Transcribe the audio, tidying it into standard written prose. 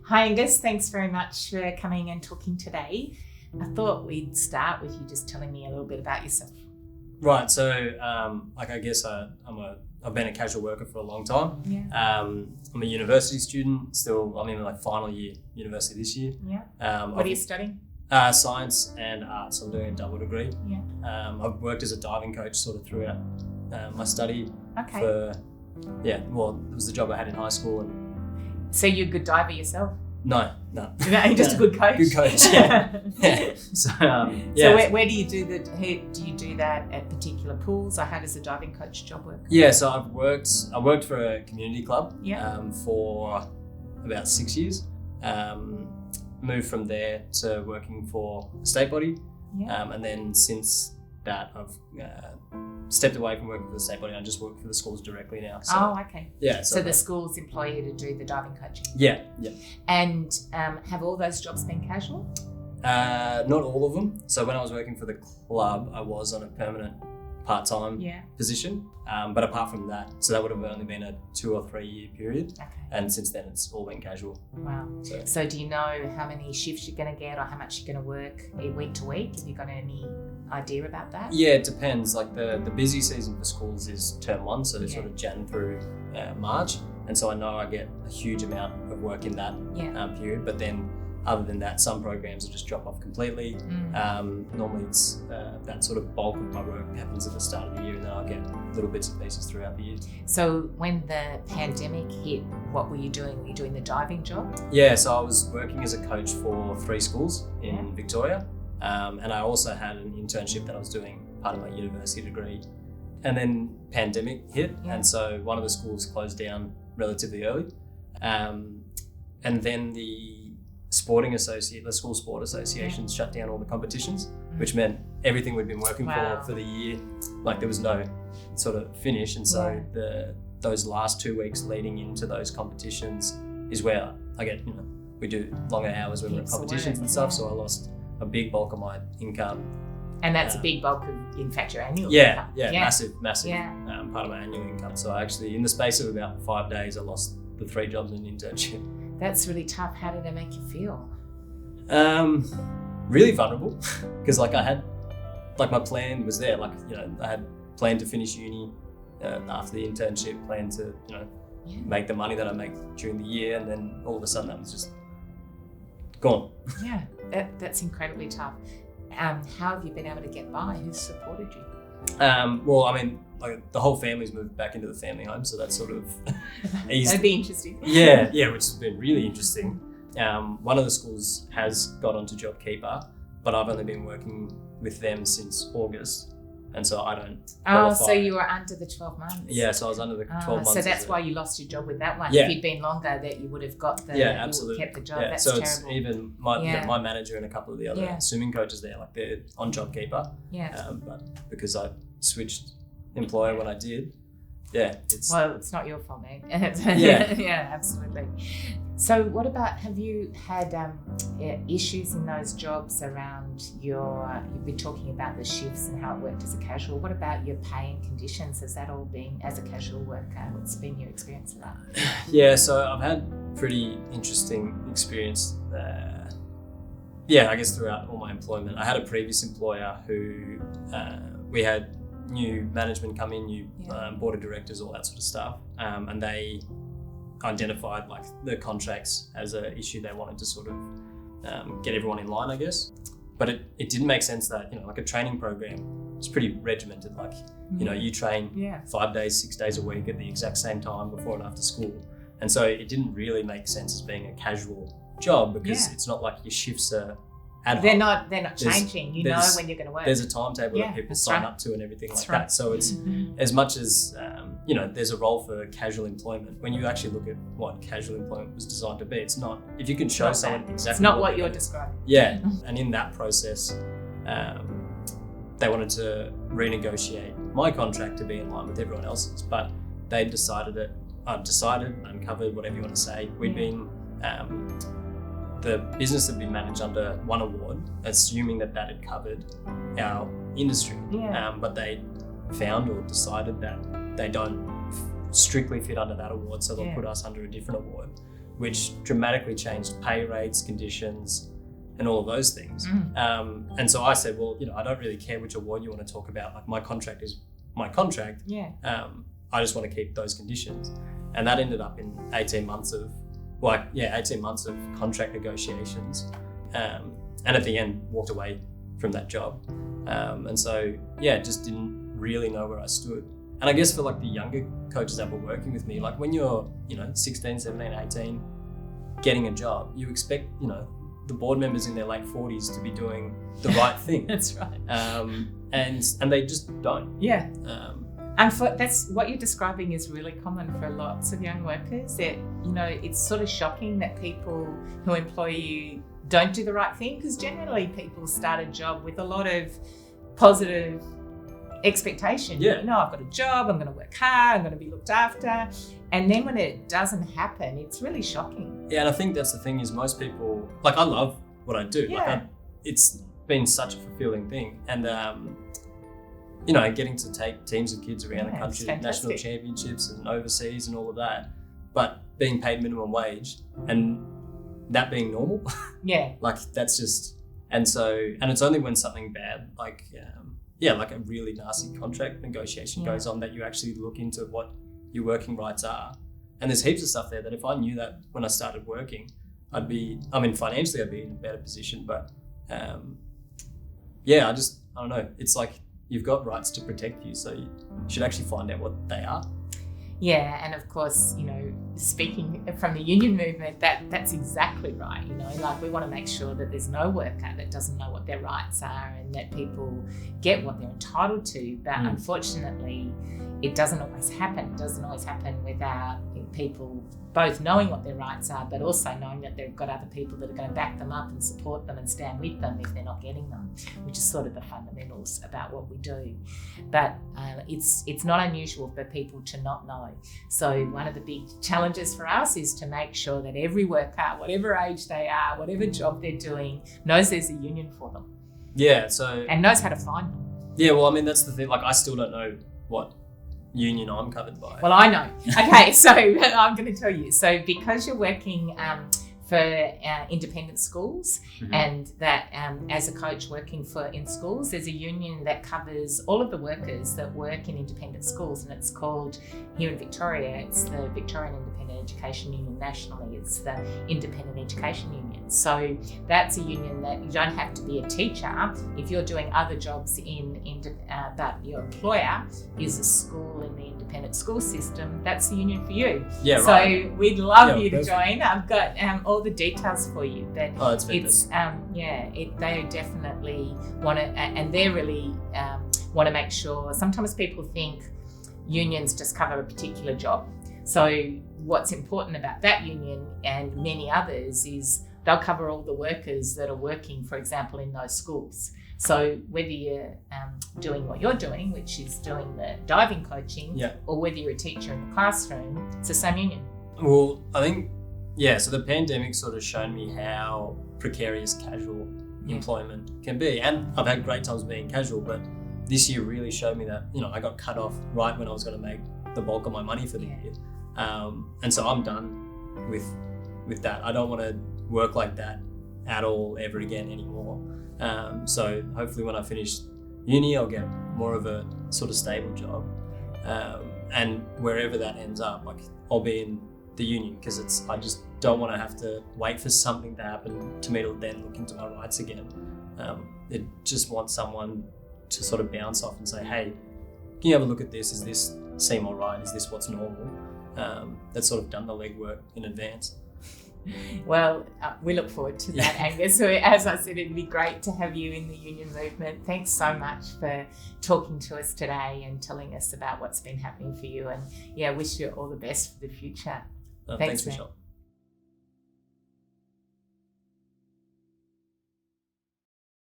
Hi Angus, thanks very much for coming and talking today. I thought we'd start with you just telling me a little bit about yourself. Right, so I guess I've been a casual worker for a long time. Yeah. I'm a university student, I'm in my final year university this year. Yeah. What are you studying? Science and arts. I'm doing a double degree. Yeah. I've worked as a diving coach sort of throughout my study. Okay. It was the job I had in high school. And So you're a good diver yourself? No. You're just a good coach? Good coach, yeah. Yeah. So where do you do that at particular pools, or how does the diving coach job work? Yeah, so I worked for a community club for about 6 years. Moved from there to working for a state body. Yeah. And then since that I've stepped away from working for the state body. I just work for the schools directly now. So, okay. Yeah. So the schools employ you to do the diving coaching? Yeah. And have all those jobs been casual? Not all of them. So when I was working for the club, I was on a permanent part-time position. But apart from that, so that would have only been a 2 or 3 year period. Okay. And since then it's all been casual. Wow. So do you know how many shifts you're going to get or how much you're going to work week to week? Have you got any idea about that? Yeah, it depends. Like the busy season for schools is term 1, so sort of Jan through March. And so I know I get a huge amount of work in that period. But then other than that, some programs will just drop off completely. Normally it's that sort of bulk of my work happens at the start of the year, and then I'll get little bits and pieces throughout the year. So when the pandemic hit, what were you doing? Were you doing the diving job? Yeah, so I was working as a coach for 3 schools in Victoria. And I also had an internship that I was doing part of my university degree. And then pandemic hit, and so one of the schools closed down relatively early. And then the school sport associations shut down all the competitions, which meant everything we'd been working for the year, like there was no sort of finish. And so those last 2 weeks leading into those competitions is where I get, we do longer hours when we're at competitions and stuff. So I lost a big bulk of my income. And that's a big bulk of, in fact, your annual income. Yeah, massive part of my annual income. So I actually, in the space of about 5 days, I lost the 3 jobs and an internship. That's really tough. How did it make you feel? Really vulnerable, because I had, my plan was there. I had planned to finish uni after the internship, planned to, make the money that I make during the year, and then all of a sudden that was just gone. Yeah, that's incredibly tough. How have you been able to get by? Who's supported you? The whole family's moved back into the family home, so that's sort of easy. That'd be interesting. Yeah, which has been really interesting. One of the schools has got onto JobKeeper, but I've only been working with them since August, and so I don't qualify. So you were under the 12 months? Yeah, so I was under the 12 months. So that's why you lost your job with that one. Yeah. If you'd been longer, that you would have got the absolutely. kept the job. Yeah. That's so terrible. It's even my manager and a couple of the other swimming coaches there, they're on JobKeeper. Yeah. But because I switched employer when I did, it's not your fault, mate. Yeah, absolutely. So what about, have you had issues in those jobs around you've been talking about the shifts and how it worked as a casual. What about your pay and conditions? Has that all been, as a casual worker, what's been your experience of that? Yeah, so I've had pretty interesting experience I guess throughout all my employment. I had a previous employer who we had new management come in, new board of directors, all that sort of stuff, and they identified the contracts as an issue. They wanted to sort of get everyone in line, I guess, but it didn't make sense that a training program is pretty regimented. You train 5 days, 6 days a week at the exact same time before and after school, and so it didn't really make sense as being a casual job, because it's not like your shifts are ad hoc. They're not changing. You know when you're going to work. There's a timetable that people sign up to and everything that. So it's as much as there's a role for casual employment. When you actually look at what casual employment was designed to be, it's not. If you can show someone exactly, it's not what you're describing. Yeah, and in that process, they wanted to renegotiate my contract to be in line with everyone else's, but they decided uncovered, whatever you want to say. We'd been. The business had been managed under one award, assuming that had covered our industry. But they found or decided that they don't strictly fit under that award, so they'll put us under a different award. which dramatically changed pay rates, conditions, and all of those things. And so I said, well, I don't really care which award you want to talk about. Like, my contract is my contract. Yeah. I just want to keep those conditions. And that ended up in 18 months of contract negotiations. And at the end, walked away from that job. And so, just didn't really know where I stood. And I guess for like the younger coaches that were working with me, like when you're, 16, 17, 18, getting a job, you expect, the board members in their late 40s to be doing the right thing. That's right. And they just don't. Yeah. And that's what you're describing is really common for lots of young workers. That it's sort of shocking that people who employ you don't do the right thing, because generally people start a job with a lot of positive expectation. Yeah. I've got a job, I'm going to work hard, I'm going to be looked after. And then when it doesn't happen, it's really shocking. Yeah, and I think that's the thing is most people, like, I love what I do. Yeah. Like, it's been such a fulfilling thing. And, getting to take teams of kids around the country, national championships and overseas and all of that, but being paid minimum wage and that being normal. Yeah. Like, that's just, and it's only when something bad, like a really nasty contract negotiation goes on that you actually look into what your working rights are. And there's heaps of stuff there that if I knew that when I started working, financially I'd be in a better position, but I don't know. It's like you've got rights to protect you, so you should actually find out what they are. Yeah, and of course, speaking from the union movement, that's exactly right. Like, we want to make sure that there's no worker that doesn't know what their rights are and that people get what they're entitled to. But unfortunately, it doesn't always happen. It doesn't always happen without people both knowing what their rights are, but also knowing that they've got other people that are going to back them up and support them and stand with them if they're not getting them, which is sort of the fundamentals about what we do. But it's not unusual for people to not know. So one of the big challenges for us is to make sure that every worker, whatever age they are, whatever job they're doing, knows there's a union for them. Yeah, and knows how to find them. Yeah, well, that's the thing. Like, I still don't know what union I'm covered by. Well, I know. Okay, so I'm going to tell you. So because you're working for independent schools, and that as a coach working in schools, there's a union that covers all of the workers that work in independent schools, and it's called, here in Victoria, it's the Victorian Independent Education Union nationally. It's the Independent Education Union. So that's a union that you don't have to be a teacher if you're doing other jobs but your employer is a school in the independent school system. That's the union for you. Yeah, right. So we'd love you to join. I've got all the details for you, but that's it's they definitely want to, and they really want to make sure. Sometimes people think unions just cover a particular job. So what's important about that union and many others is they'll cover all the workers that are working, for example, in those schools. So whether you're doing what you're doing, which is doing the diving coaching, or whether you're a teacher in the classroom, it's the same union. Well, I think, so the pandemic sort of shown me how precarious casual employment can be. And I've had great times being casual, but this year really showed me that, I got cut off right when I was going to make the bulk of my money for the year. And so I'm done with that. I don't want to work like that at all ever again anymore. So hopefully when I finish uni, I'll get more of a sort of stable job. And wherever that ends up, like, I'll be in the union, because I just don't want to have to wait for something to happen to me to then look into my rights again. It just wants someone to sort of bounce off and say, hey, can you have a look at this? Does this seem all right? Is this what's normal? That's sort of done the legwork in advance. Well, we look forward to that, Angus. So, as I said, it'd be great to have you in the union movement. Thanks so much for talking to us today and telling us about what's been happening for you. And wish you all the best for the future. Thanks, Michelle.